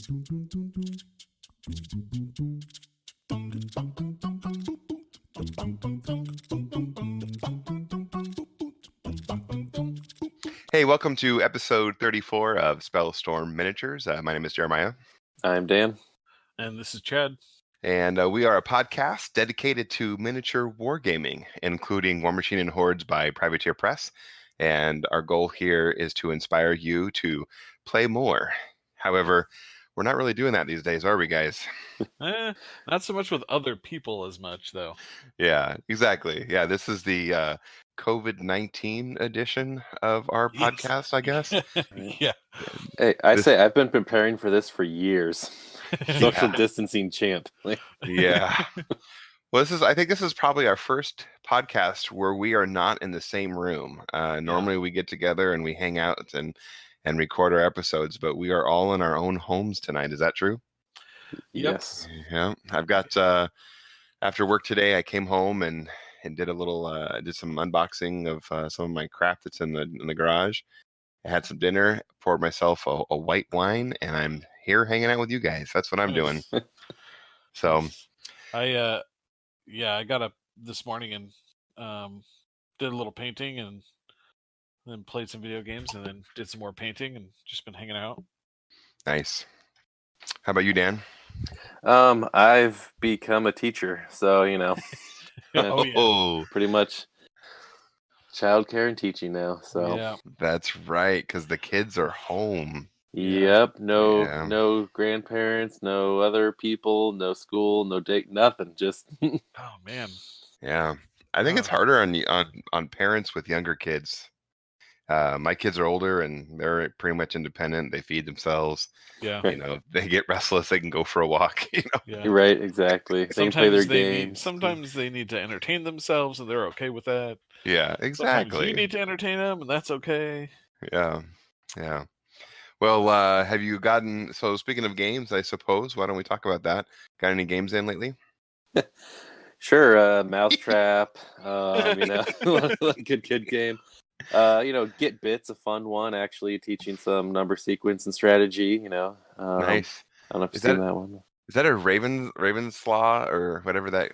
Hey, welcome to episode 34 of Spellstorm Miniatures. My name is Jeremiah. I'm Dan. And this is Chad. And we are a podcast dedicated to miniature wargaming, including War Machine and Hordes by Privateer Press. And our goal here is to inspire you to play more. However, we're not really doing that these days, are we, guys? Not so much with other people as much, though. Yeah, exactly. Yeah, this is the COVID-19 edition of our podcast, I guess. Yeah. Hey, say I've been preparing for this for years. Social distancing champ. Yeah. Well, I think this is probably our first podcast where we are not in the same room. Normally we get together and we hang out and record our episodes, but we are all in our own homes tonight. Is that true? Yes. Yeah. I've got after work today, I came home and did a little did some unboxing of some of my crap that's in the garage. I had some dinner, poured myself a white wine, and I'm here hanging out with you guys. That's what I'm doing. So I got up this morning and did a little painting and then played some video games and then did some more painting and just been hanging out. Nice. How about you, Dan? I've become a teacher, so pretty much childcare and teaching now. So yeah. That's right, because the kids are home. Yep. No grandparents, no other people, no school, no date, nothing. Just Oh man. Yeah. I think it's harder on parents with younger kids. My kids are older and they're pretty much independent. They feed themselves. Yeah. They get restless. They can go for a walk. Yeah. You're right, exactly. They can play their games. Sometimes they need to entertain themselves, and they're okay with that. Yeah, exactly. Sometimes you need to entertain them, and that's okay. Yeah. Well, have you gotten? So speaking of games, I suppose. Why don't we talk about that? Got any games in lately? Sure, Mousetrap. Good kid game. Get Bits, a fun one, actually teaching some number sequence and strategy. Nice. I don't know if you've seen that one. Is that a Ravenslaw or whatever that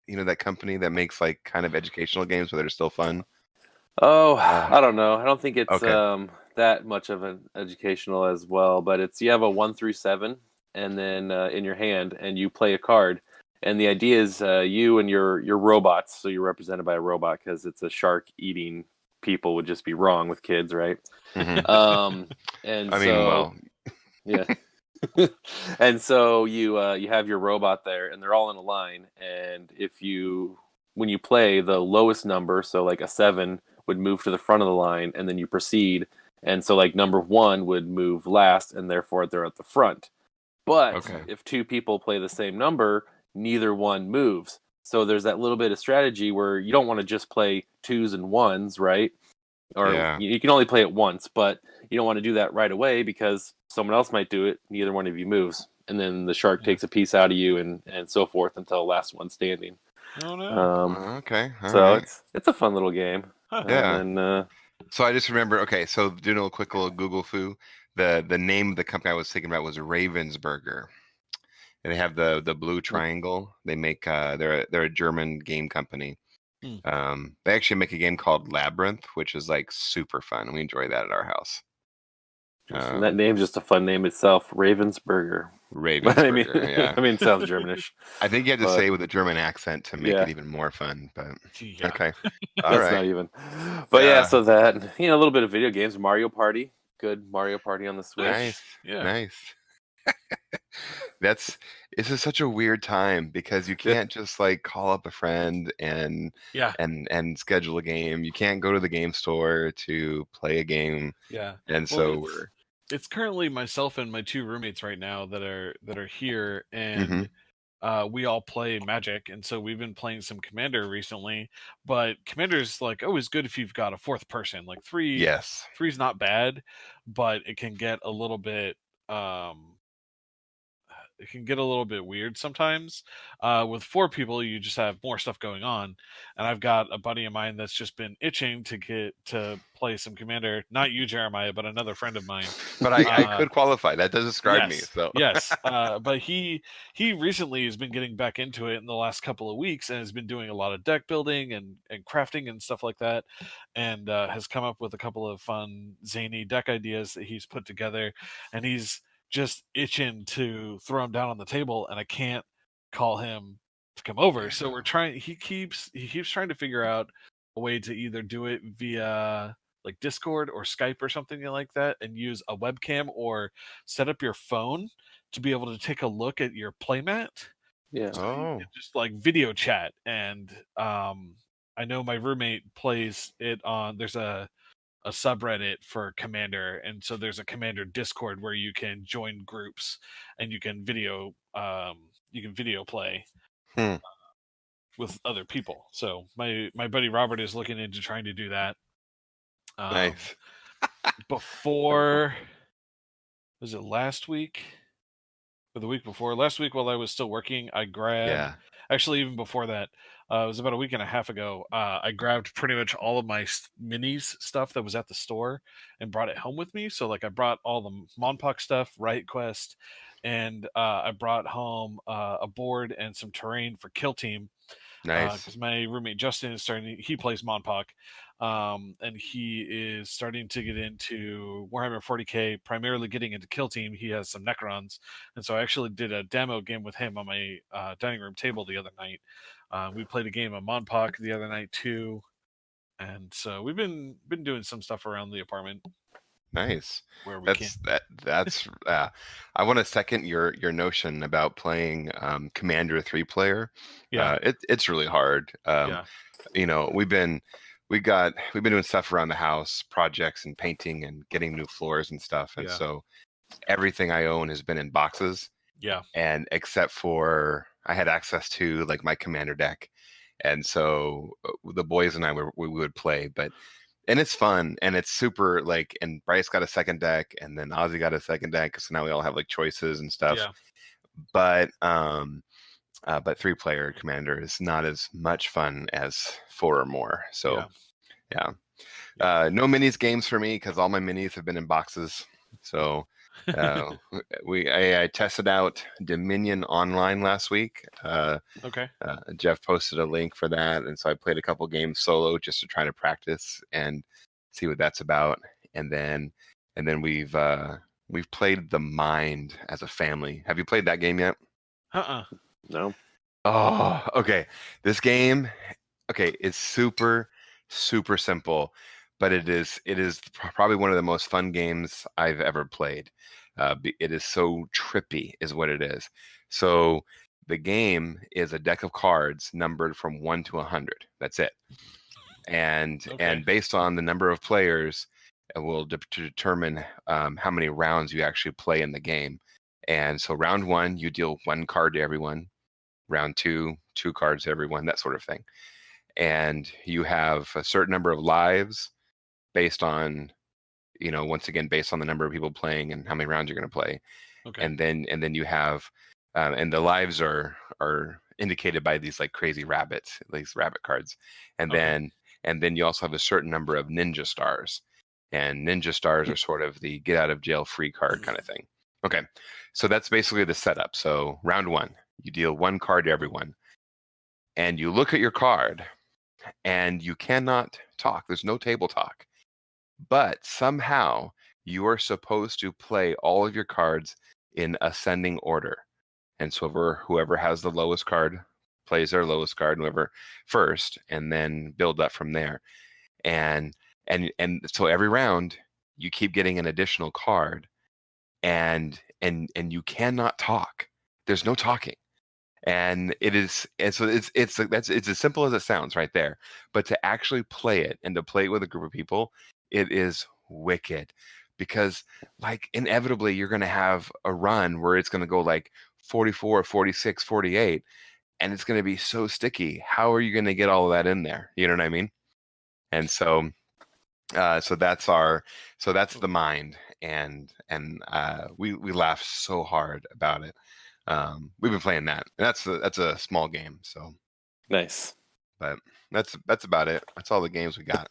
that company that makes like kind of educational games but they're still fun? Oh, I don't know. I don't think it's that much of an educational as well, but you have a 1 through 7 and then in your hand and you play a card. And the idea is you and your robots, so you're represented by a robot because it's a shark eating people would just be wrong with kids, right? Mm-hmm. Yeah. And so you have your robot there, and they're all in a line. And when you play, the lowest number, so like a 7, would move to the front of the line, and then you proceed. And so like number 1 would move last, and therefore they're at the front. But if 2 people play the same number, neither one moves. So there's that little bit of strategy where you don't want to just play 2s and 1s, right? Or you can only play it once, but you don't want to do that right away because someone else might do it. Neither one of you moves. And then the shark takes a piece out of you and so forth until the last one standing. Oh, no. Okay. It's a fun little game. Yeah. And so I just remember, so doing a quick little Google foo, the name of the company I was thinking about was Ravensburger. And they have the blue triangle. They make they're a German game company. They actually make a game called Labyrinth, which is like super fun. We enjoy that at our house. That name's just a fun name itself, Ravensburger. Ravensburger, I mean, it sounds Germanish. I think you had to say it with a German accent to make it even more fun. But okay, that's not even. But so that a little bit of video games, Mario Party, good Mario Party on the Switch. Nice. This is such a weird time because you can't just like call up a friend and schedule a game. You can't go to the game store to play a game. Yeah. And it's currently myself and my 2 roommates right now that are here, and we all play Magic, and so we've been playing some Commander recently. But Commander's like always good if you've got a 4th person. Like 3's not bad, but it can get a little bit get a little bit weird sometimes. With 4 people, you just have more stuff going on, and I've got a buddy of mine that's just been itching to get to play some Commander. Not you, Jeremiah, but another friend of mine. But I could qualify. That does describe me. So Yes. But he recently has been getting back into it in the last couple of weeks, and has been doing a lot of deck building and crafting and stuff like that, and has come up with a couple of fun zany deck ideas that he's put together, and he's just itching to throw them down on the table, and I can't call him to come over. So we're trying. He keeps trying to figure out a way to either do it via like Discord or Skype or something like that, and use a webcam or set up your phone to be able to take a look at your playmat. Yeah. So you Oh. can just like video chat. And I know my roommate plays it on. There's a subreddit for Commander, and so there's a Commander Discord where you can join groups and you can video play with other people. So my buddy Robert is looking into trying to do that. Nice. Before, was it last week or the week before? Last week while I was still working, I grabbed. Actually, even before that, it was about a week and a half ago. I grabbed pretty much all of my minis stuff that was at the store and brought it home with me. So, like, I brought all the Monpok stuff, Riot Quest, and I brought home a board and some terrain for Kill Team. Nice. Because my roommate Justin is starting. He plays Monpok, and he is starting to get into Warhammer 40k, primarily getting into Kill Team. He has some Necrons, and so I actually did a demo game with him on my dining room table the other night. We played a game of Monpok the other night too, and so we've been doing some stuff around the apartment. Nice. Where we can. That's I want to second your notion about playing Commander 3-player. Yeah. It's really hard. Yeah. You know, we've been doing stuff around the house, projects and painting and getting new floors and stuff. And Yeah. so everything I own has been in boxes. Yeah. And except for I had access to like my Commander deck. And so the boys and I we would play, and it's fun and it's super like, and Bryce got a second deck and then Ozzy got a second deck. So now we all have like choices and stuff. Yeah. But 3-player Commander is not as much fun as 4 or more. So yeah. No minis games for me because all my minis have been in boxes. So I tested out Dominion Online last week. Okay. Jeff posted a link for that, and so I played a couple games solo just to try to practice and see what that's about. And then we've played The Mind as a family. Have you played that game yet? No. Oh, okay. This game, it's super, super simple, but it is probably one of the most fun games I've ever played. It is so trippy, is what it is. So the game is a deck of cards numbered from 1 to 100. That's it. And based on the number of players, it will determine how many rounds you actually play in the game. And so round 1, you deal 1 card to everyone. Round 2, 2 cards to everyone, that sort of thing. And you have a certain number of lives based on, once again, based on the number of people playing and how many rounds you're going to play. Okay. And then you have, and the lives are indicated by these like crazy rabbits, these rabbit cards. And then you also have a certain number of ninja stars. And ninja stars are sort of the get out of jail free card kind of thing. Okay. So that's basically the setup. So round 1, you deal 1 card to everyone. And you look at your card and you cannot talk. There's no table talk. But somehow you are supposed to play all of your cards in ascending order. And so whoever has the lowest card plays their lowest card, whoever first, and then build up from there. And so every round you keep getting an additional card, and you cannot talk. There's no talking. And it's as simple as it sounds right there. But to actually play it and to play it with a group of people, it is wicked, because like inevitably you're going to have a run where it's going to go like 44, 46, 48, and it's going to be so sticky. How are you going to get all of that in there? You know what I mean? And so that's The Mind, and we laughed so hard about it. we've been playing that. And that's a small game, so Nice. but that's about it. That's all the games we got.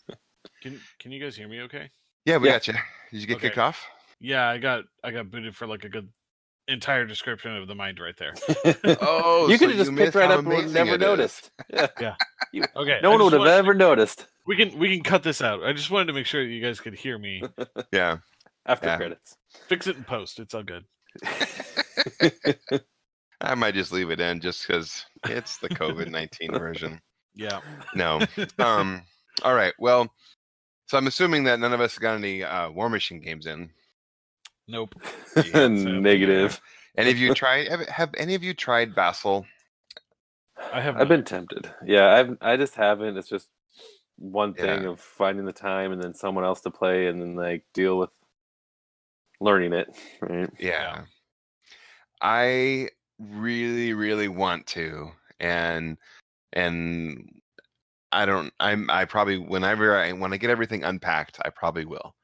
Can you guys hear me? Okay. Yeah, we Yeah. got you. Did you get Okay. kicked off? Yeah, I got booted for like a good entire description of the mind right there. Oh, you so could have just you picked missed right how up and would amazing never it is. noticed. Yeah. Yeah. You- Okay. no I one just would have wanted to ever make- noticed We can cut this out. I just wanted to make sure that you guys could hear me. Yeah. after Yeah. credits. Fix it in post. It's all good. I might just leave it in just because it's the COVID-19 version. Yeah. No. All right. Well, so I'm assuming that none of us got any War Machine games in. Nope. Negative. Any of you tried? Have any of you tried Vassal? I have. I've been tempted. Yeah, I just haven't. It's just one thing Yeah. of finding the time and then someone else to play and then like deal with learning it. Right. Yeah. I really, really want to, and I probably when I get everything unpacked, I probably will,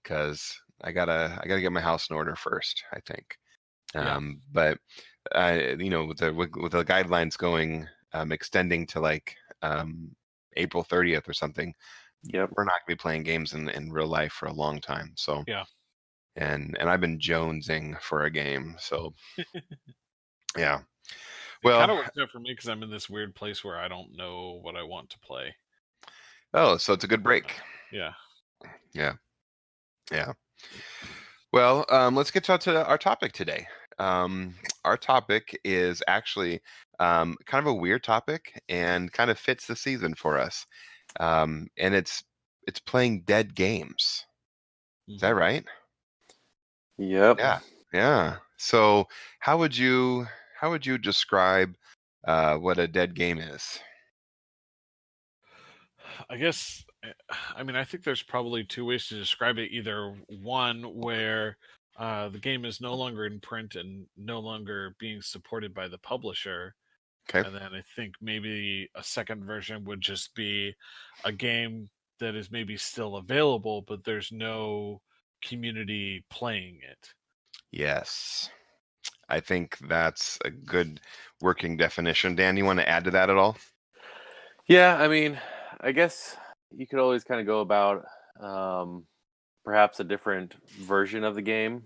because I gotta get my house in order first, I think. Yeah. But with the guidelines going extending to like April 30th or something, Yep. we're not gonna be playing games in real life for a long time. So Yeah. and I've been jonesing for a game, so yeah. It Well, kind of works out for me because I'm in this weird place where I don't know what I want to play. oh, so it's a good break. Yeah. Yeah. Well, let's get to our topic today. Our topic is actually kind of a weird topic and kind of fits the season for us. And it's playing dead games. Is that right? Yep. Yeah. So how would you describe what a dead game is? I guess, I mean, I think there's probably two ways to describe it. Either one where the game is no longer in print and no longer being supported by the publisher. Okay. And then I think maybe a second version would just be a game that is maybe still available, but there's no community playing it. Yes. I think that's a good working definition. Dan, you want to add to that at all? Yeah, I mean, I guess you could always kind of go about perhaps a different version of the game.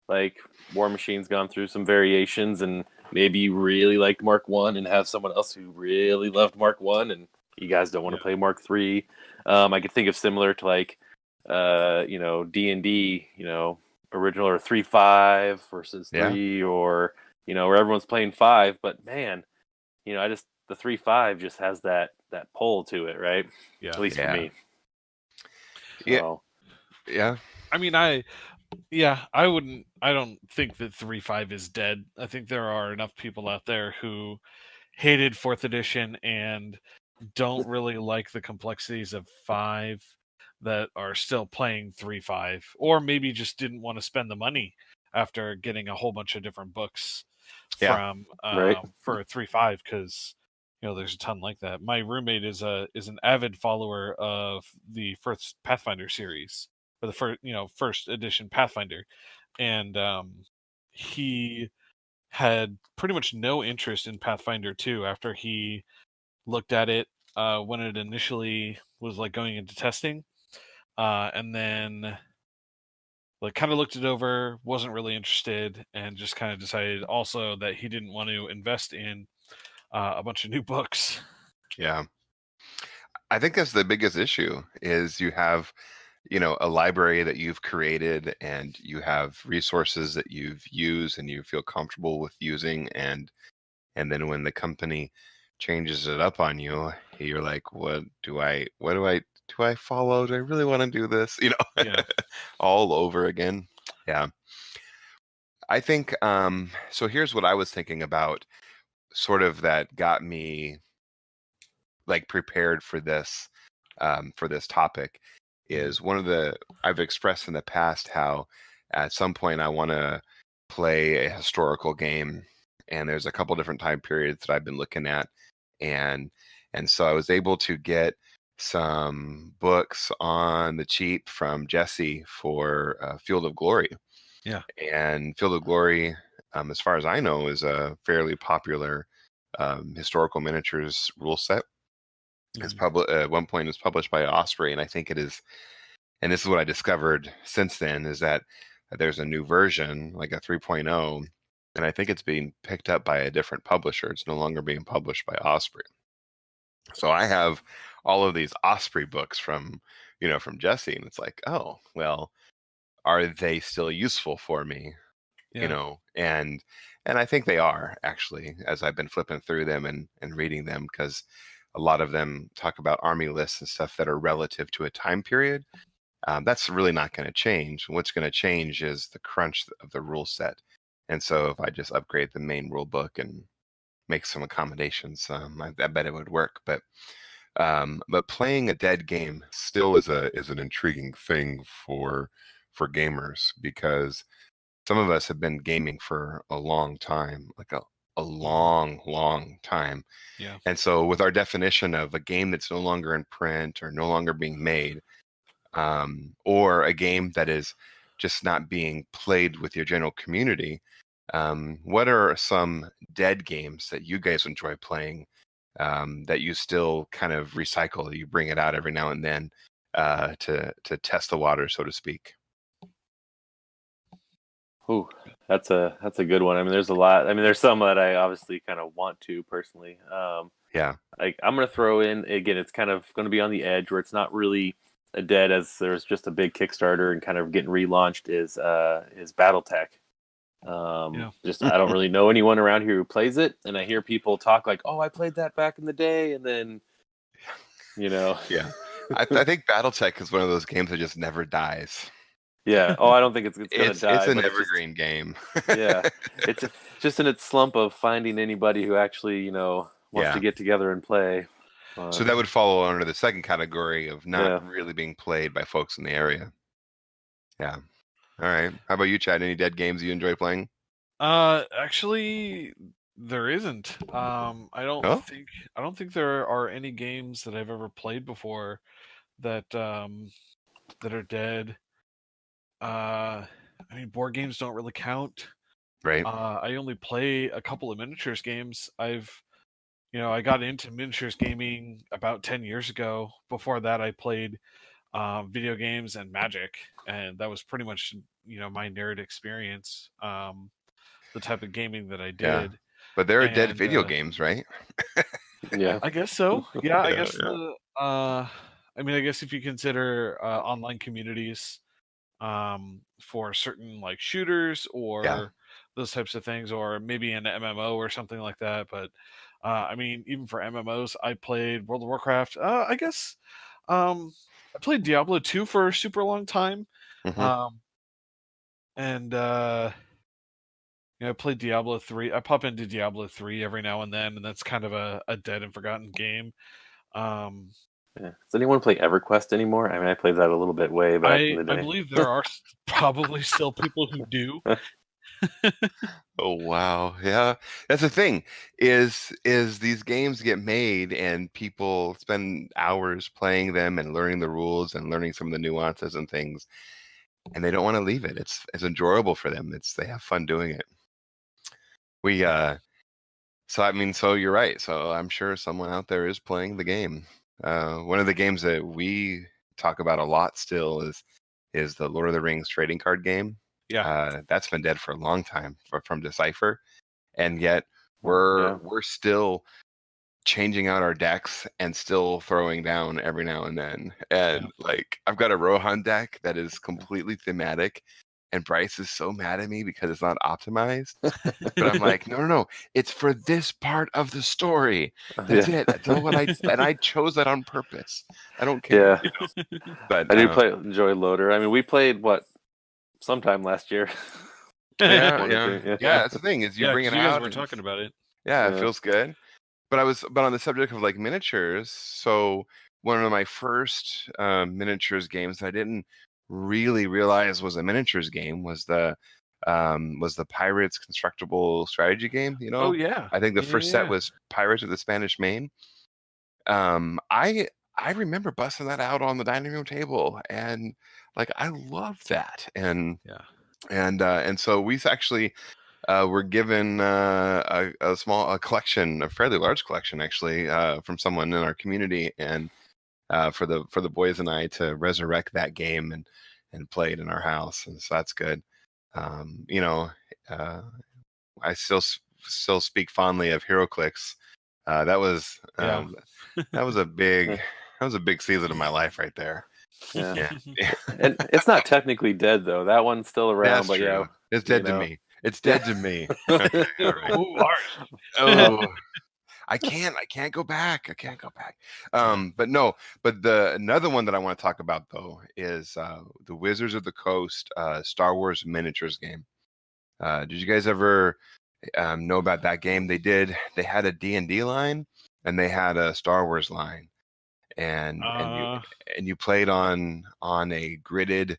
Like War Machine's gone through some variations, and maybe you really liked Mark 1 and have someone else who really loved Mark 1, and you guys don't want to play Mark 3. I could think of similar to like, D&D, original or 3.5 versus 3, or, where everyone's playing 5, but man, the 3.5 just has that pull to it, right? Yeah. At least for me. Yeah. Yeah. I mean, I don't think that 3.5 is dead. I think there are enough people out there who hated 4th edition and don't really like the complexities of 5 that are still playing 3.5, or maybe just didn't want to spend the money after getting a whole bunch of different books from for 3.5, because there's a ton like that. My roommate is an avid follower of the first Pathfinder series, or the first edition Pathfinder, and he had pretty much no interest in Pathfinder 2 after he looked at it when it initially was like going into testing, and then like kind of looked it over, wasn't really interested, and just kind of decided also that he didn't want to invest in a bunch of new books. Yeah. I think that's the biggest issue is you have, a library that you've created and you have resources that you've used and you feel comfortable with using. And then when the company changes it up on you, you're like, what do I follow? Do I really want to do this? All over again. Yeah. I think, so here's what I was thinking about, sort of that got me like prepared for this topic, is I've expressed in the past how at some point I want to play a historical game, and there's a couple different time periods that I've been looking at, and so I was able to get some books on the cheap from Jesse for Field of Glory. Yeah. And Field of Glory as far as I know, is a fairly popular historical miniatures rule set. It's at one point it was published by Osprey, and I think it is. And this is what I discovered since then, is that there's a new version, like a 3.0, and I think it's being picked up by a different publisher. It's no longer being published by Osprey. So I have all of these Osprey books from Jesse, and it's like, oh, well, are they still useful for me? Yeah. And I think they are, actually, as I've been flipping through them and reading them, because a lot of them talk about army lists and stuff that are relative to a time period. That's really not going to change. What's going to change is the crunch of the rule set. And so if I just upgrade the main rule book and make some accommodations, I bet it would work. But playing a dead game still is an intriguing thing for gamers, because some of us have been gaming for a long time, like a long time. Yeah. And so with our definition of a game that's no longer in print or no longer being made, or a game that is just not being played with your general community, what are some dead games that you guys enjoy playing, that you still kind of recycle, that you bring it out every now and then to test the water, so to speak? Ooh, that's a good one. I mean, there's a lot. I mean, there's some that I obviously kind of want to personally. Yeah. Like, I'm gonna throw in again. It's kind of going to be on the edge where it's not really a dead, as there's just a big Kickstarter and kind of getting relaunched. Is BattleTech. Just I don't really know anyone around here who plays it, and I hear people talk like, "Oh, I played that back in the day," and then, Yeah. I think BattleTech is one of those games that just never dies. Yeah. Oh, I don't think it's gonna die. It's an evergreen game. Yeah, it's just in its slump of finding anybody who actually wants to get together and play. So that would fall under the second category of not really being played by folks in the area. Yeah. All right. How about you, Chad? Any dead games you enjoy playing? Actually, there isn't. I don't think there are any games that I've ever played before that that are dead. I mean, board games don't really count. Right. I only play a couple of miniatures games. I got into miniatures gaming about 10 years ago. Before that, I played video games and Magic, and that was pretty much my nerd experience. The type of gaming that I did. Yeah. But there are dead video games, right? Yeah, I guess so. Yeah, I guess I mean, I guess if you consider online communities for certain like shooters or those types of things, or maybe an MMO or something like that. But I mean, even for MMOs, I played World of Warcraft. I guess I played Diablo 2 for a super long time. And I played Diablo 3. I pop into Diablo 3 every now and then, and that's kind of a dead and forgotten game. Does anyone play EverQuest anymore? I mean, I played that a little bit way back in the day. I believe there are probably still people who do. Oh wow, yeah. That's the thing. Is these games get made and people spend hours playing them and learning the rules and learning some of the nuances and things, and they don't want to leave it. It's enjoyable for them. They have fun doing it. So you're right. So I'm sure someone out there is playing the game. One of the games that we talk about a lot still is the Lord of the Rings trading card game. Yeah. That's been dead for a long time from Decipher, and yet we're still changing out our decks and still throwing down every now and then. And like, I've got a Rohan deck that is completely thematic, and Bryce is so mad at me because it's not optimized. But I'm like, no, it's for this part of the story. That's it. That's all and I chose that on purpose. I don't care. Yeah. But I do enjoy Loader. I mean, we played sometime last year. Yeah. That's the thing, is you bring it out. We're talking about it. Yeah, it feels good. But on the subject of like miniatures. So one of my first miniatures games that I didn't really realize was a miniatures game was the Pirates constructible strategy game. Oh yeah. I think the first set was Pirates of the Spanish Main. I remember busting that out on the dining room table, and like, I love that. And so we actually we're given a small collection, a fairly large collection actually, from someone in our community, and for the boys and I to resurrect that game and play it in our house, and so that's good. You know, I still speak fondly of HeroClix. That was Yeah. a big season of my life right there. Yeah. Yeah. And it's not technically dead though. That one's still around, That's but true. yeah, It's you dead to know. me. It's dead to me. Okay, all right. Ooh, harsh. Oh, I can't go back. I can't go back. But no, but another one that I want to talk about though is the Wizards of the Coast Star Wars miniatures game. Did you guys ever know about that game? They had a D&D line and they had a Star Wars line, and you played on a gridded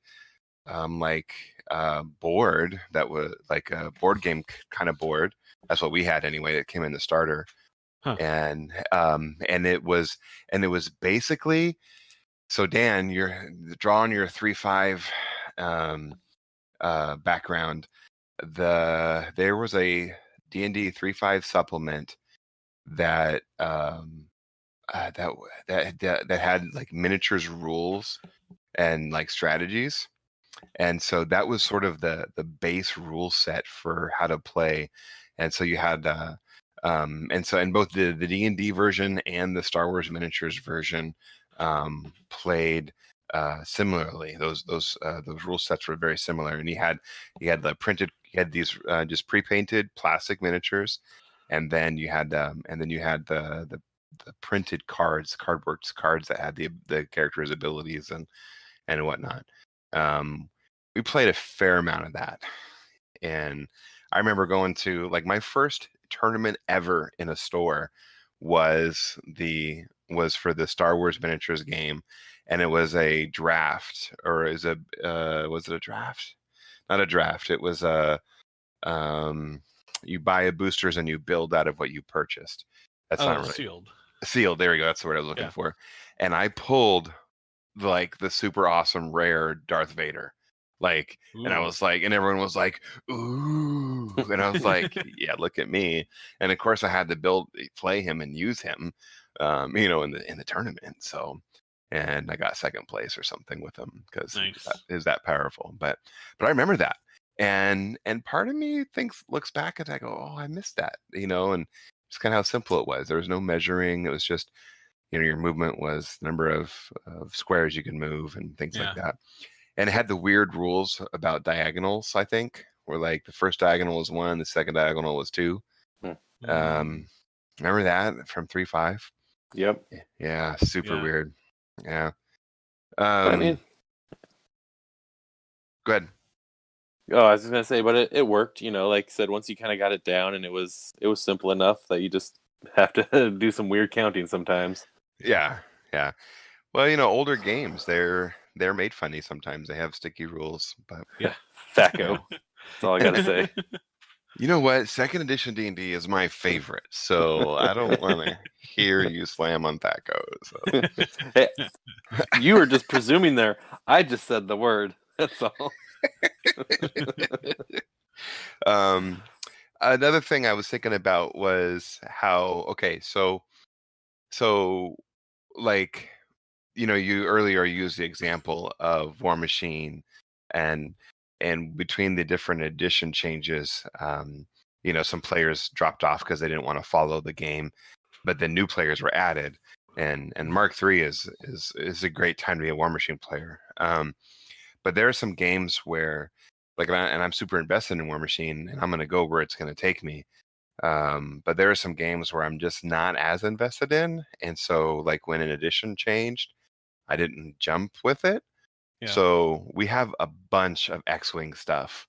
board that was like a board game kind of board. That's what we had anyway. It came in the starter. Huh. And it was basically, so Dan, you're drawing your 3-5 background. There was a D&D 3-5 supplement that that had like miniatures rules and like strategies, and so that was sort of the base rule set for how to play. And so you had and so in both the D&D version and the Star Wars miniatures version played similarly. Those rule sets were very similar, and you had these just pre-painted plastic miniatures, and then you had the printed cardboard cards that had the characters' abilities and whatnot. We played a fair amount of that, and I remember going to, like, my first tournament ever in a store was for the Star Wars miniatures game, and it was a draft, or was it a draft? Not a draft. It was you buy a boosters and you build out of what you purchased. That's not really Sealed. Sealed. There we go. That's the word I was looking for. And I pulled like the super awesome rare Darth Vader. Like, Ooh. and I was like, and everyone was like, ooh. And I was like, yeah, look at me. And of course I had to play him and use him, in the tournament. So, and I got second place or something with him because Nice. is that powerful. But I remember that. And part of me looks back and I go, oh, I missed that, and just kind of how simple it was. There was no measuring. It was just, your movement was the number of squares you could move and things like that. And it had the weird rules about diagonals, I think, where like the first diagonal was 1, the second diagonal was 2. Remember that from 3-5? Yep. Yeah, super weird. Yeah. I mean, go ahead. Oh, I was just gonna say, but it worked. Like I said, once you kind of got it down, and it was simple enough that you just have to do some weird counting sometimes. Yeah. Well, older games, they're made funny sometimes. They have sticky rules, but Thaco. That's all I gotta say. You know what? Second edition D&D is my favorite, so I don't want to hear you slam on Thaco. So. Hey, you were just presuming there. I just said the word. That's all. Another thing I was thinking about was how, okay, so like, you earlier used the example of War Machine, and between the different edition changes, some players dropped off because they didn't want to follow the game, but then new players were added, and Mark III is a great time to be a War Machine player. But there are some games where, like, and I'm super invested in War Machine, and I'm going to go where it's going to take me. But there are some games where I'm just not as invested in, and so like when an edition changed, I didn't jump with it. Yeah. So we have a bunch of X-Wing stuff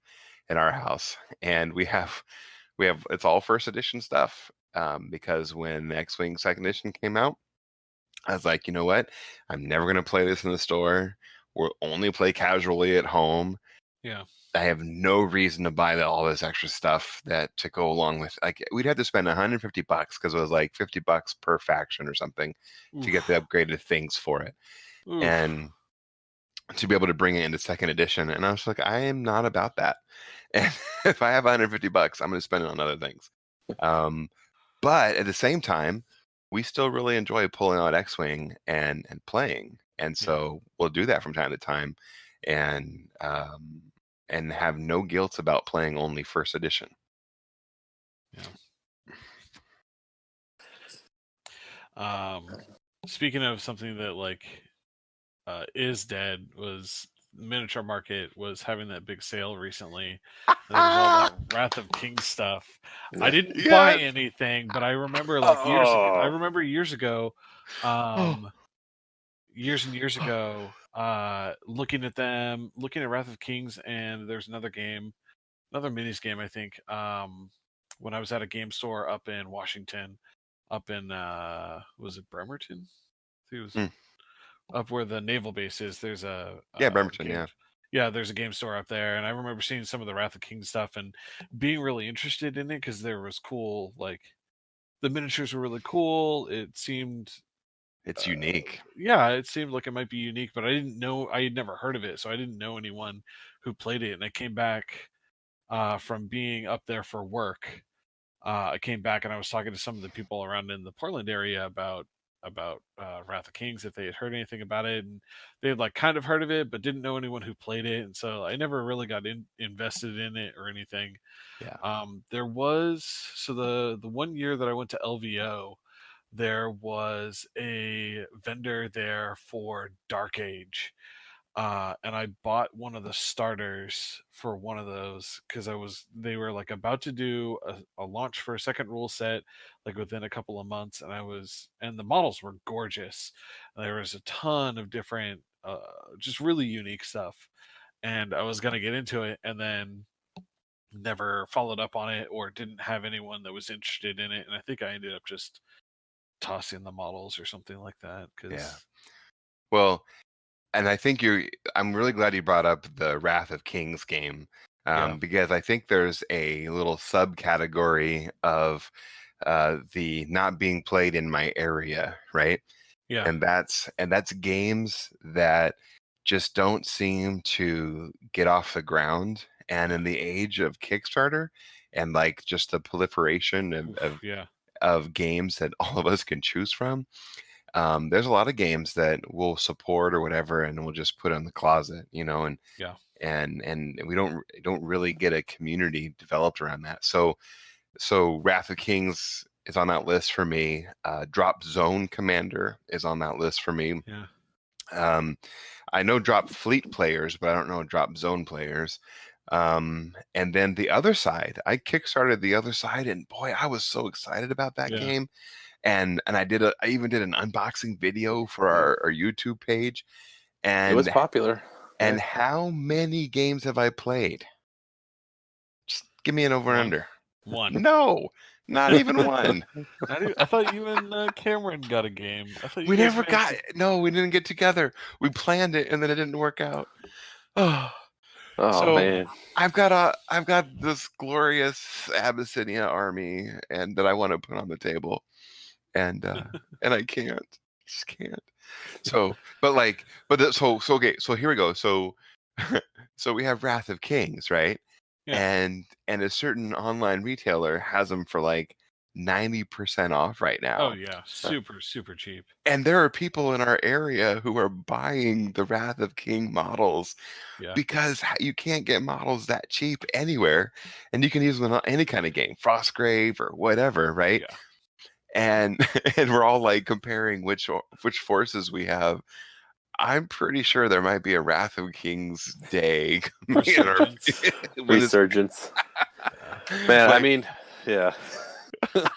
in our house, and we have it's all first edition stuff, because when the X-Wing second edition came out, I was like, you know what? I'm never going to play this in the store. We'll only play casually at home. Yeah. I have no reason to buy all this extra stuff to go along with. Like, we'd have to spend $150 because it was like $50 per faction or something to get the upgraded things for it. Oof. to be able to bring it into second edition. And I was like, I am not about that. And if I have $150, I'm going to spend it on other things. But at the same time, we still really enjoy pulling out X-Wing and playing. And so we'll do that from time to time and have no guilt about playing only first edition. Yeah. Speaking of something that like is dead, was Miniature Market was having that big sale recently. There was all that Wrath of Kings stuff. I didn't buy anything, but I remember like years ago. I remember years ago, years and years ago, looking at them, looking at Wrath of Kings, and there's another game, another minis game, I think. When I was at a game store up in Washington, up in was it Bremerton? I think it was up where the naval base is. There's a Bremerton, game, yeah. There's a game store up there, and I remember seeing some of the Wrath of Kings stuff and being really interested in it because there was cool, like the miniatures were really cool. It seemed it's unique. Yeah, it seemed like it might be unique, but I didn't know. I had never heard of it, so I didn't know anyone who played it. And I came back from being up there for work. I came back and I was talking to some of the people around in the Portland area about Wrath of Kings, if they had heard anything about it, and they had like kind of heard of it but didn't know anyone who played it, and so I never really got invested in it or anything. There was, so the 1 year that I went to LVO, there was a vendor there for Dark Age, and I bought one of the starters for one of those because they were like about to do a launch for a second rule set like within a couple of months, and the models were gorgeous. There was a ton of different just really unique stuff, and I was gonna get into it and then never followed up on it or didn't have anyone that was interested in it, and I think I ended up just tossing the models or something like that. Well, and I think I'm really glad you brought up the Wrath of Kings game, because I think there's a little subcategory of the not being played in my area, right? Yeah. And that's games that just don't seem to get off the ground. And in the age of Kickstarter and like just the proliferation of games that all of us can choose from, there's a lot of games that we'll support or whatever, and we'll just put in the closet, and we don't really get a community developed around that. So Wrath of Kings is on that list for me. Drop Zone Commander is on that list for me. I know Drop Fleet players, but I don't know Drop Zone players. And then the other side, I kickstarted the other side, and boy, I was so excited about that game. And I even did an unboxing video for our YouTube page, and it was popular. And how many games have I played? Just give me an over and under. One. No, not even one. I thought you and Cameron got a game. We never got it. No, we didn't get together. We planned it and then it didn't work out. Oh man. I've got this glorious Abyssinia army and that I want to put on the table. And I can't. Just can't. So okay, so here we go. So we have Wrath of Kings, right? And a certain online retailer has them for like 90% off right now. Oh yeah, super cheap. And there are people in our area who are buying the Wrath of King models because you can't get models that cheap anywhere, and you can use them on any kind of game, Frostgrave or whatever, right? Yeah. And we're all like comparing which forces we have. I'm pretty sure there might be a Wrath of Kings day. Resurgence. Man, I mean, yeah.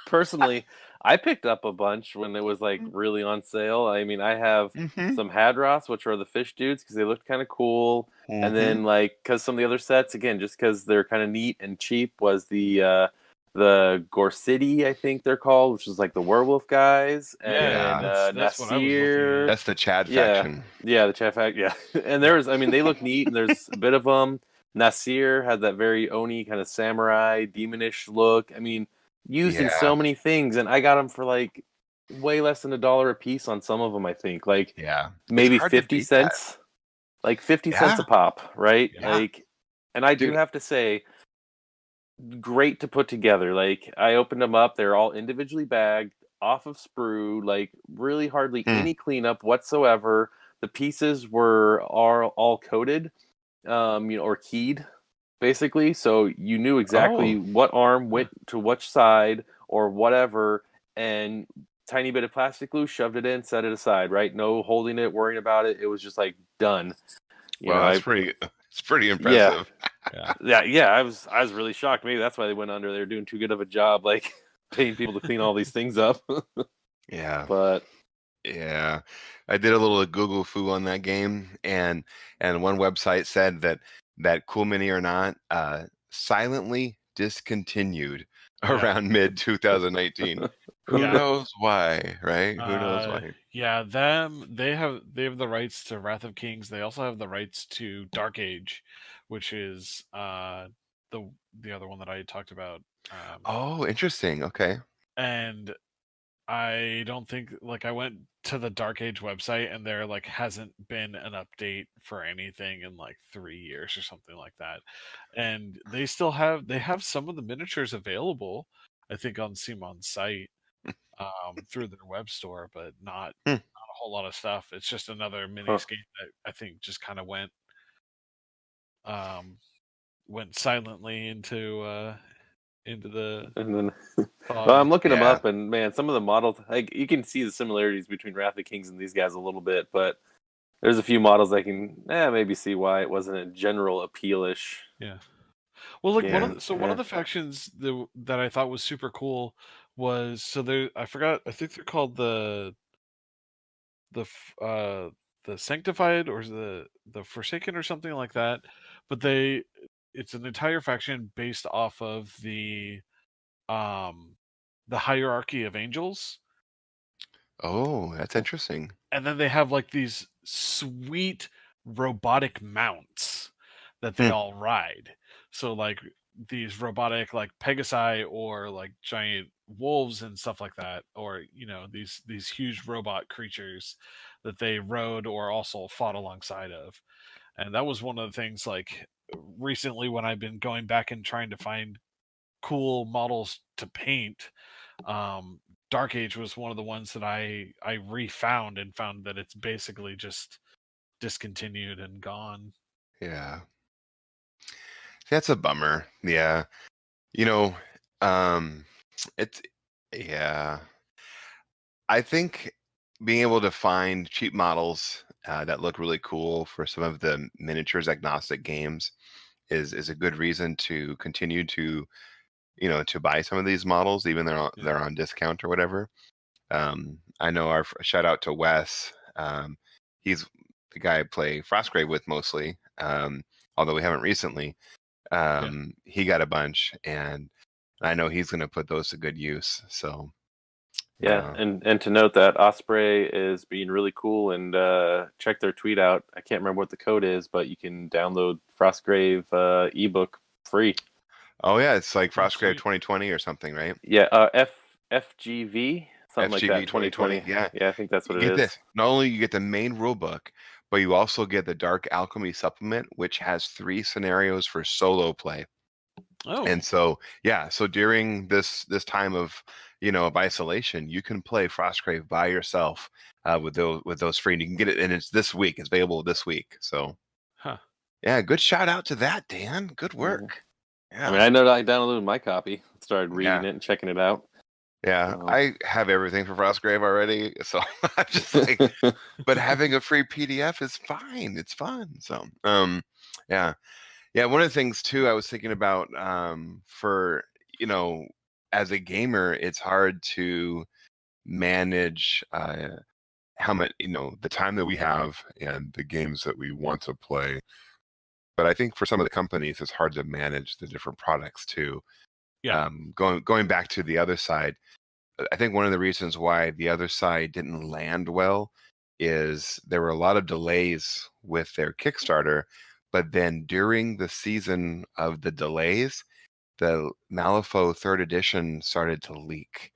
Personally, I picked up a bunch when it was like really on sale. I mean, I have some Hadroths, which are the fish dudes, because they looked kind of cool. And then like, because some of the other sets, again, just because they're kind of neat and cheap, was the Gorsity, I think they're called, which is like the werewolf guys, and that's Nasir. That's the Chad faction. Yeah, the Chad faction. Yeah, and they look neat, and there's a bit of them. Nasir had that very Oni kind of samurai demonish look. I mean, used in so many things, and I got them for like way less than $1 a piece on some of them. I think maybe 50 cents. like 50 cents a pop, right? Yeah. Like, and I do Dude. have to say, great to put together. Like, I opened them up; they're all individually bagged, off of sprue, like really hardly any cleanup whatsoever. The pieces are all coated, or keyed, basically, so you knew exactly what arm went to which side or whatever, and tiny bit of plastic glue, shoved it in, set it aside, right? No holding it, worrying about it. It was just like done. That's pretty. It's pretty Yeah. impressive. Yeah. I was really shocked. Maybe that's why they went under. They were doing too good of a job, like paying people to clean all these things up. Yeah. But yeah, I did a little Google foo on that game, and one website said that Cool Mini or Not silently discontinued around mid 2019. Who knows why, right? Who knows why? Yeah, they have the rights to Wrath of Kings. They also have the rights to Dark Age, which is the other one that I talked about. Interesting. Okay. And I don't think, like, I went to the Dark Age website and there like hasn't been an update for anything in like 3 years or something like that. And they have some of the miniatures available, I think, on Simon's site through their web store, but not a whole lot of stuff. It's just another minis game that I think just kind of went silently into the. And then, well, I'm looking them up, and man, some of the models, like, you can see the similarities between Wrath of Kings and these guys a little bit, but there's a few models I can maybe see why it wasn't a general appealish. Yeah. Well, like one of the factions that I thought was super cool was, I think they're called the Sanctified, or the Forsaken, or something like that. But it's an entire faction based off of the hierarchy of angels. Oh, that's interesting. And then they have like these sweet robotic mounts that they all ride. So like these robotic like Pegasi, or like giant wolves and stuff like that, or these huge robot creatures that they rode or also fought alongside of. And that was one of the things, like, recently when I've been going back and trying to find cool models to paint, Dark Age was one of the ones that I refound and found that it's basically just discontinued and gone. Yeah. That's a bummer. Yeah. It's I think being able to find cheap models that look really cool for some of the miniatures agnostic games is a good reason to continue to to buy some of these models, even though they're on discount or whatever. I know our shout out to Wes. He's the guy I play Frostgrave with mostly, although we haven't recently. He got a bunch, and I know he's going to put those to good use. So and to note that Osprey is being really cool, and check their tweet out. I can't remember what the code is, but you can download Frostgrave ebook free. Oh yeah, it's like Frostgrave 2020 or something, right? Yeah, FGV, something like that. 2020. Yeah, I think that's what it is. This. Not only you get the main rule book, but you also get the Dark Alchemy supplement, which has 3 scenarios for solo play. Oh. And so during this time of of isolation, you can play Frostgrave by yourself with those free. And you can get it, and it's this week. It's available this week. So, yeah, good shout out to that, Dan. Good work. Yeah. I mean, I know that I downloaded my copy, started reading it and checking it out. Yeah, I have everything for Frostgrave already, so I'm just like, but having a free PDF is fine. It's fun. So, yeah. One of the things too I was thinking about, for as a gamer, it's hard to manage how much the time that we have and the games that we want to play. But I think for some of the companies, it's hard to manage the different products too. Yeah. Going back to the other side, I think one of the reasons why the other side didn't land well is there were a lot of delays with their Kickstarter, but then during the season of the delays, the Malifaux 3rd edition started to leak.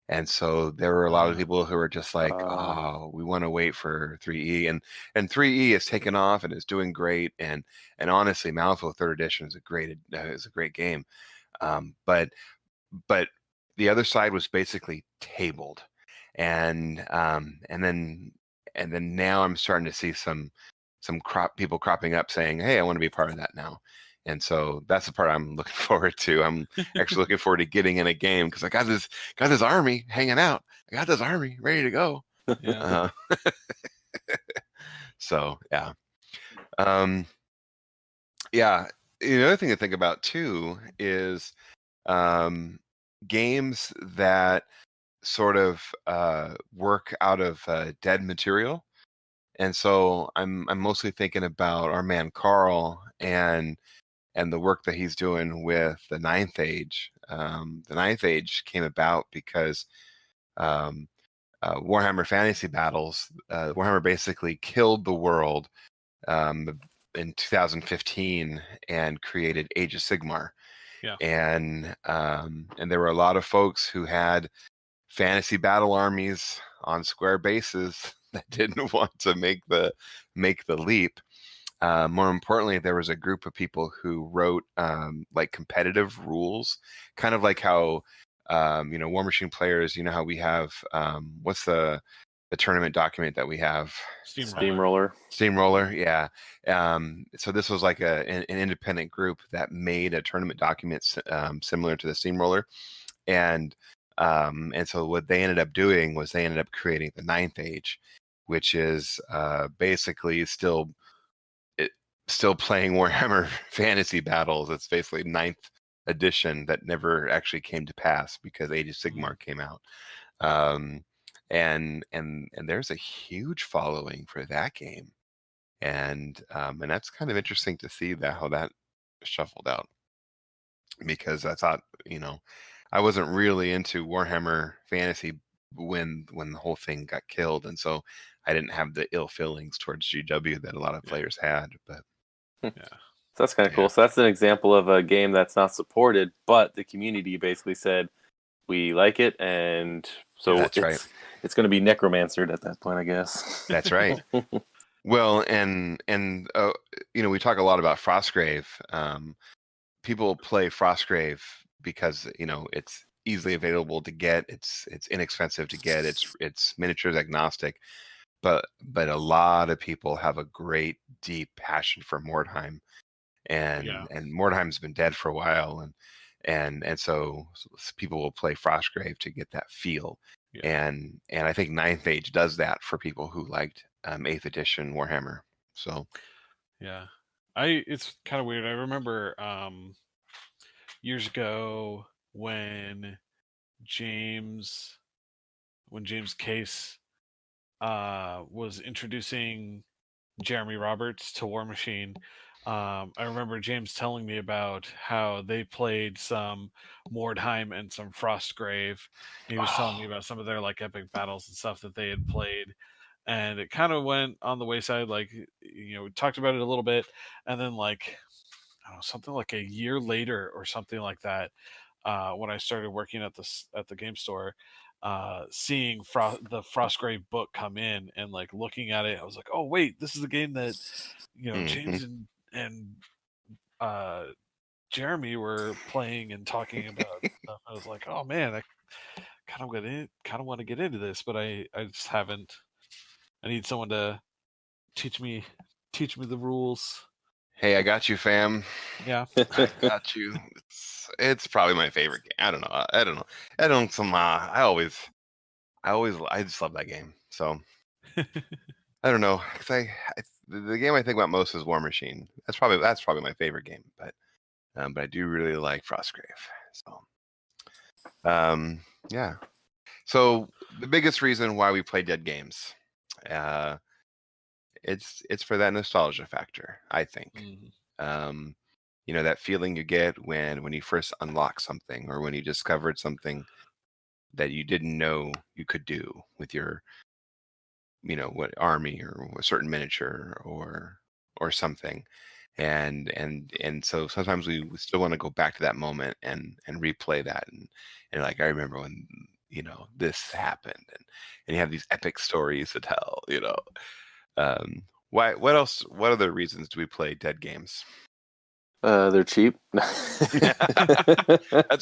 And so there were a lot of people who were just like, Ah. "Oh, we want to wait for 3E," and 3E is taken off and is doing great. And honestly, Mouthful Third Edition is a great game. But the other side was basically tabled, and then now I'm starting to see some people cropping up saying, "Hey, I want to be part of that now." And so that's the part I'm looking forward to. I'm actually looking forward to getting in a game because I got this army hanging out. I got this army ready to go. Yeah. So yeah, um, yeah. The other thing to think about too is um, games that sort of work out of dead material. And so I'm mostly thinking about our man Carl and the work that he's doing with the Ninth Age. The Ninth Age came about because um, Warhammer Fantasy Battles, Warhammer basically killed the world in 2015 and created Age of Sigmar. Yeah. And there were a lot of folks who had fantasy battle armies on square bases that didn't want to make the leap. More importantly, there was a group of people who wrote like competitive rules, kind of like how War Machine players. You know how we have what's the tournament document that we have? Steamroller, yeah. So this was like an independent group that made a tournament document similar to the Steamroller, and so what they ended up doing was they ended up creating the Ninth Age, which is basically still playing Warhammer Fantasy Battles. It's basically Ninth Edition that never actually came to pass because Age of Sigmar came out. And there's a huge following for that game, and that's kind of interesting to see how that shuffled out, because I thought, I wasn't really into Warhammer Fantasy when the whole thing got killed, and so I didn't have the ill feelings towards GW that a lot of players had. But Yeah. So that's kind of cool. So that's an example of a game that's not supported, but the community basically said we like it, and so That's it's right. it's going to be necromancered at that point, I guess. That's right. Well, and we talk a lot about Frostgrave. People play Frostgrave because it's easily available to get. It's inexpensive to get. It's miniatures agnostic, but a lot of people have a great deep passion for Mordheim, and Mordheim's been dead for a while, and so people will play Frostgrave to get that feel. Yeah. And I think Ninth Age does that for people who liked 8th edition Warhammer. So yeah, it's kind of weird. I remember years ago when James Case was introducing Jeremy Roberts to War Machine. I remember James telling me about how they played some Mordheim and some Frostgrave. He was telling me about some of their like epic battles and stuff that they had played, and it kind of went on the wayside. Like, we talked about it a little bit, and then like I don't know, something like a year later or something like that, when I started working at the game store, seeing the Frostgrave book come in and like looking at it, I was like, oh wait, this is the game that James and Jeremy were playing and talking about stuff. I was like, oh man, I kind of want to get into this, but I just haven't. I need someone to teach me the rules. Hey, I got you, fam. Yeah, I got you. It's probably my favorite game. I don't know. I just love that game. So I don't know, because the game I think about most is War Machine. That's probably my favorite game. But I do really like Frostgrave. So yeah. So the biggest reason why we play dead games, it's for that nostalgia factor, I think. That feeling you get when you first unlock something, or when you discovered something that you didn't know you could do with your what army or a certain miniature or something. And so sometimes we still want to go back to that moment and replay that, and like I remember when this happened, and you have these epic stories to tell. Why? What else? What other reasons do we play dead games? They're cheap. That's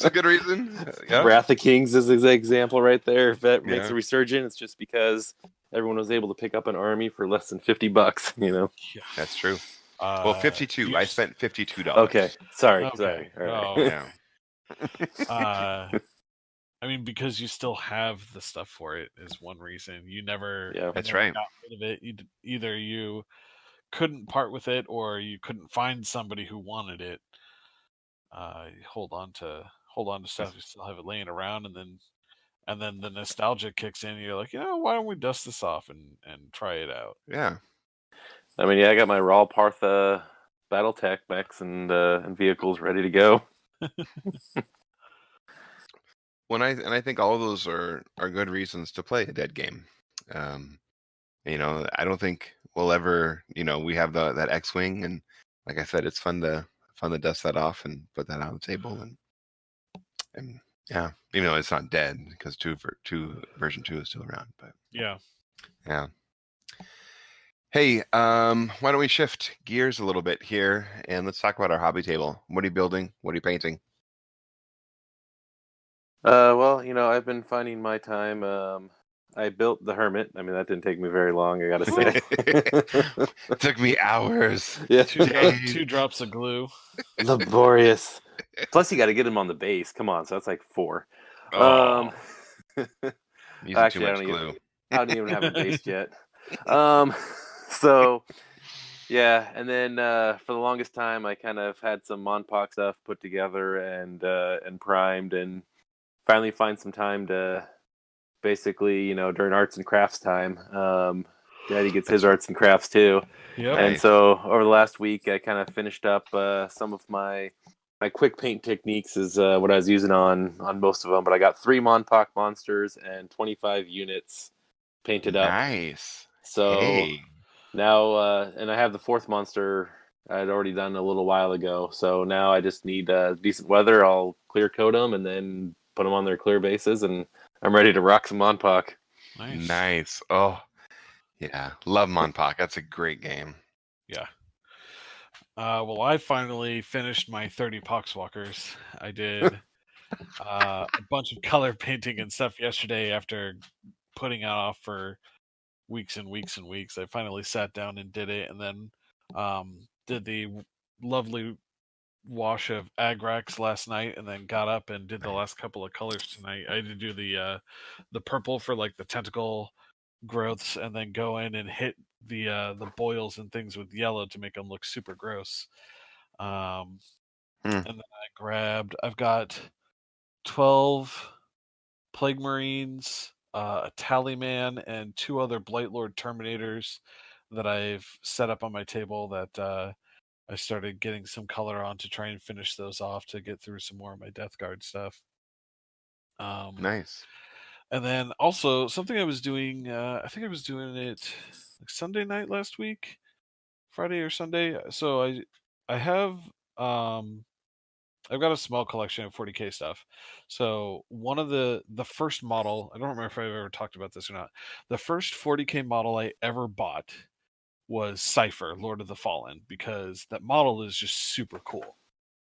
a good reason. Yeah. Wrath of Kings is an example right there. If that makes Yeah. a resurgence, it's just because everyone was able to pick up an army for less than $50. That's true. Well, 52. I spent $52. Okay, sorry. Okay. All right. Oh. Yeah. I mean, because you still have the stuff for it is one reason. You never, Yeah. That's never right. got rid of it. Either you couldn't part with it, or you couldn't find somebody who wanted it. You hold on to stuff. You still have it laying around, and then the nostalgia kicks in. You're like, why don't we dust this off and try it out? Yeah. I mean, yeah, I got my Raw Partha BattleTech mechs and vehicles ready to go. I think all of those are good reasons to play a dead game. I don't think we'll ever, we have that X-wing, and like I said, it's fun to dust that off and put that on the table, and yeah, even though it's not dead because version 2 is still around, but Yeah. Hey, why don't we shift gears a little bit here and let's talk about our hobby table. What are you building? What are you painting? Well, I've been finding my time. I built the Hermit. I mean, that didn't take me very long, I gotta say. It took me hours. Yeah. Two drops of glue. Laborious. Plus, you got to get him on the base. Come on, so that's like 4. Oh, using actually, too much glue. I don't even have a base yet. So yeah, and then for the longest time, I kind of had some Monpoc stuff put together and primed, and finally find some time to basically, during arts and crafts time. Daddy gets his arts and crafts too. Yep. And so over the last week, I kind of finished up some of my quick paint techniques is what I was using on most of them. But I got 3 Monpoc monsters and 25 units painted up. Nice. So Hey. now, and I have the 4th monster I had already done a little while ago. So now I just need decent weather. I'll clear coat them and then put them on their clear bases, and I'm ready to rock some Monpoc. Nice. Oh, yeah. Love Monpoc. That's a great game. Yeah. Well, I finally finished my 30 Poxwalkers. I did a bunch of color painting and stuff yesterday after putting it off for weeks and weeks and weeks. I finally sat down and did it, and then did the lovely wash of Agrax last night, and then got up and did the last couple of colors tonight. I did do the purple for like the tentacle growths, and then go in and hit the boils and things with yellow to make them look super gross. And then I've got 12 Plague Marines, a Tallyman, and 2 other Blightlord Terminators that I've set up on my table that I started getting some color on to try and finish those off to get through some more of my Death Guard stuff. Nice. And then also something I was doing, I think I was doing it like Sunday night last week, Friday or Sunday. So I have I've got a small collection of 40K stuff. So one of the first model, I don't remember if I've ever talked about this or not. The first 40K model I ever bought was Cypher, Lord of the Fallen, because that model is just super cool.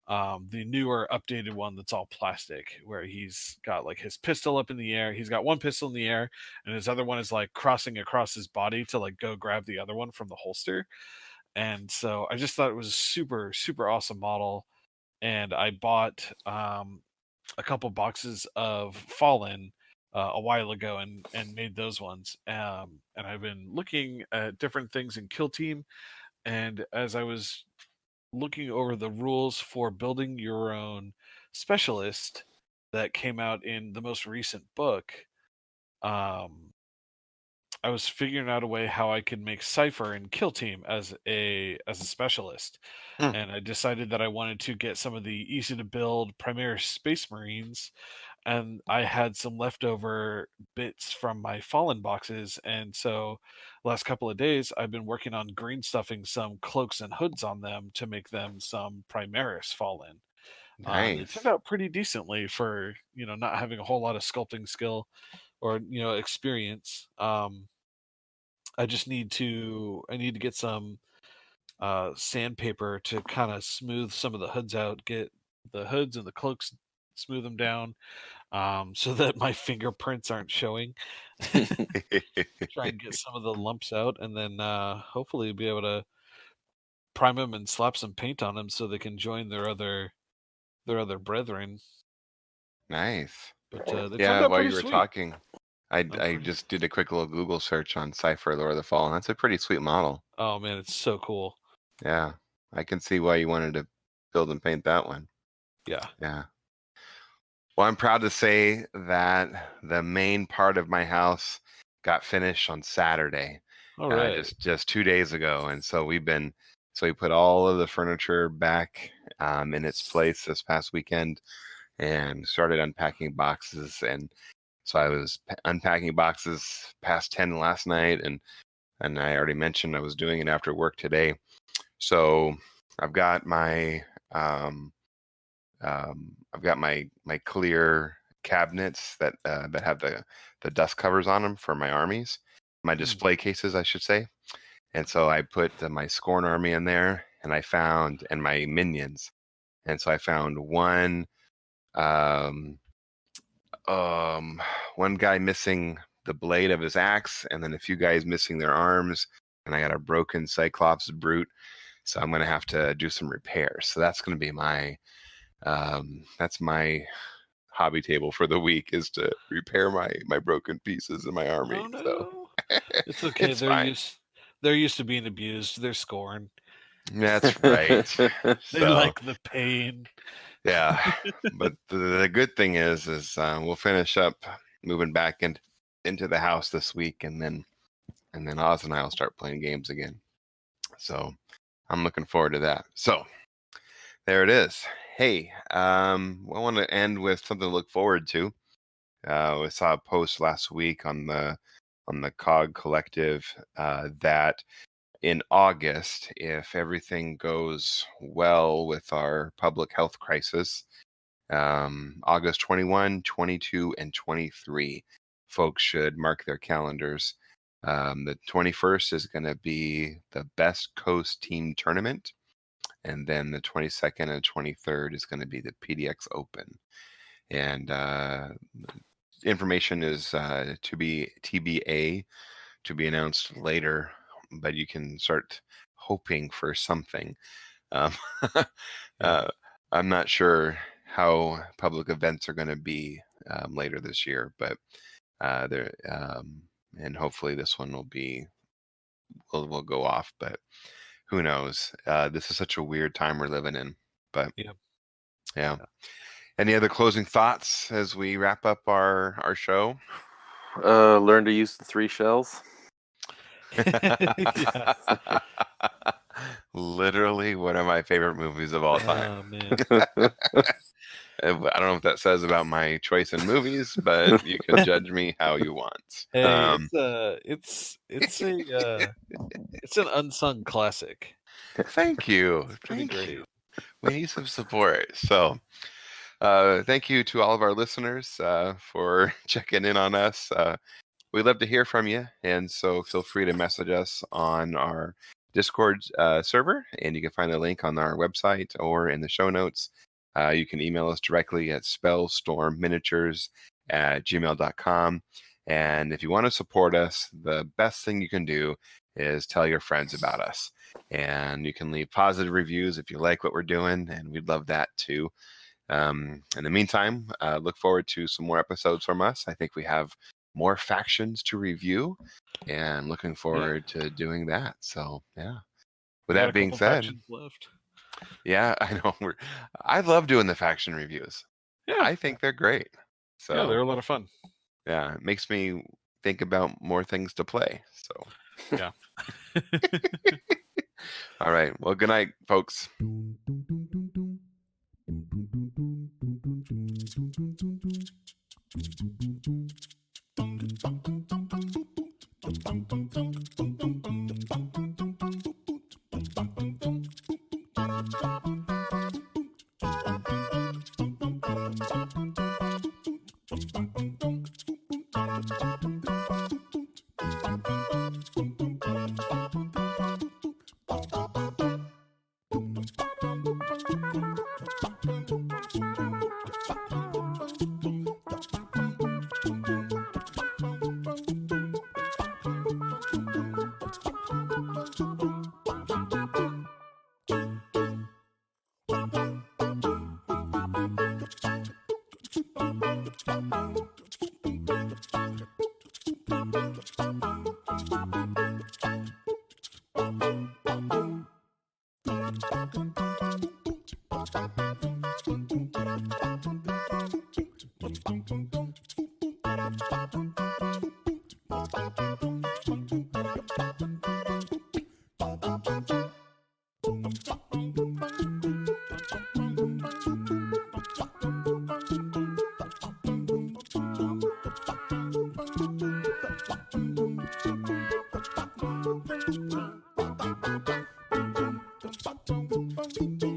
The newer updated one that's all plastic, where he's got like his pistol up in the air. He's got one pistol in the air, and his other one is like crossing across his body to like go grab the other one from the holster. And so I just thought it was a super, super awesome model. And I bought a couple boxes of Fallen a while ago and made those ones. And I've been looking at different things in Kill Team. And as I was looking over the rules for building your own specialist that came out in the most recent book, I was figuring out a way how I could make Cypher and Kill Team as a specialist. And I decided that I wanted to get some of the easy to build Primaris Space Marines, and I had some leftover bits from my Fallen boxes, and so last couple of days I've been working on green stuffing some cloaks and hoods on them to make them some Primaris Fallen. They turned Nice. out pretty decently for not having a whole lot of sculpting skill or experience. I need to get some sandpaper to kind of smooth some of the hoods out, get the hoods and the cloaks, smooth them down, so that my fingerprints aren't showing. Try and get some of the lumps out, and then hopefully be able to prime them and slap some paint on them so they can join their other brethren. Nice. But they turned Yeah, out while pretty you were sweet. talking, I I'm I pretty. just did a quick little Google search on Cypher Lord of the Fall, and that's a pretty sweet model. Oh man, it's so cool. Yeah, I can see why you wanted to build and paint that one. Yeah. Yeah. Well, I'm proud to say that the main part of my house got finished on Saturday, All right. just 2 days ago, and so we put all of the furniture back in its place this past weekend, and started unpacking boxes. And so I was unpacking boxes past 10 last night, and I already mentioned I was doing it after work today. So I've got my my clear cabinets that have the dust covers on them for my armies, my display cases, I should say. And so I put my Scorn army in there, and my minions. And so I found um, one guy missing the blade of his axe, and then a few guys missing their arms, and I got a broken Cyclops brute. So I'm gonna have to do some repairs. So that's gonna be that's my hobby table for the week, is to repair my broken pieces in my army. Oh So no, it's okay. it's fine. They're used to being abused. They're scorn. That's right. They So like the pain. yeah, but the good thing is we'll finish up moving back into the house this week, and then Oz and I will start playing games again. So I'm looking forward to that. So there it is. Hey, I want to end with something to look forward to. We saw a post last week on the COG Collective that in August, if everything goes well with our public health crisis, August 21, 22, and 23, folks should mark their calendars. The 21st is going to be the Best Coast Team Tournament. And then the 22nd and 23rd is going to be the PDX Open. And information is to be TBA, to be announced later, but you can start hoping for something. I'm not sure how public events are going to be later this year, but and hopefully this one will go off, but who knows? This is such a weird time we're living in, but yeah. Any other closing thoughts as we wrap up our show? Learn to use the 3 shells. Literally one of my favorite movies of all time. Oh man. I don't know if that says about my choice in movies, but you can judge me how you want. Hey, it's an unsung classic. Thank you. Pretty great. We need some support. So thank you to all of our listeners for checking in on us. We'd love to hear from you, and so feel free to message us on our Discord server, and you can find the link on our website or in the show notes. You can email us directly at spellstormminiatures@gmail.com. And if you want to support us, the best thing you can do is tell your friends about us. And you can leave positive reviews if you like what we're doing, and we'd love that too. In the meantime, look forward to some more episodes from us. I think we have more factions to review, and looking forward to doing that. So yeah. With that being said, left. yeah, I know. I love doing the faction reviews. Yeah, I think they're great. So yeah, they're a lot of fun. Yeah, it makes me think about more things to play. So yeah. All right. Well, good night, folks. Thank you.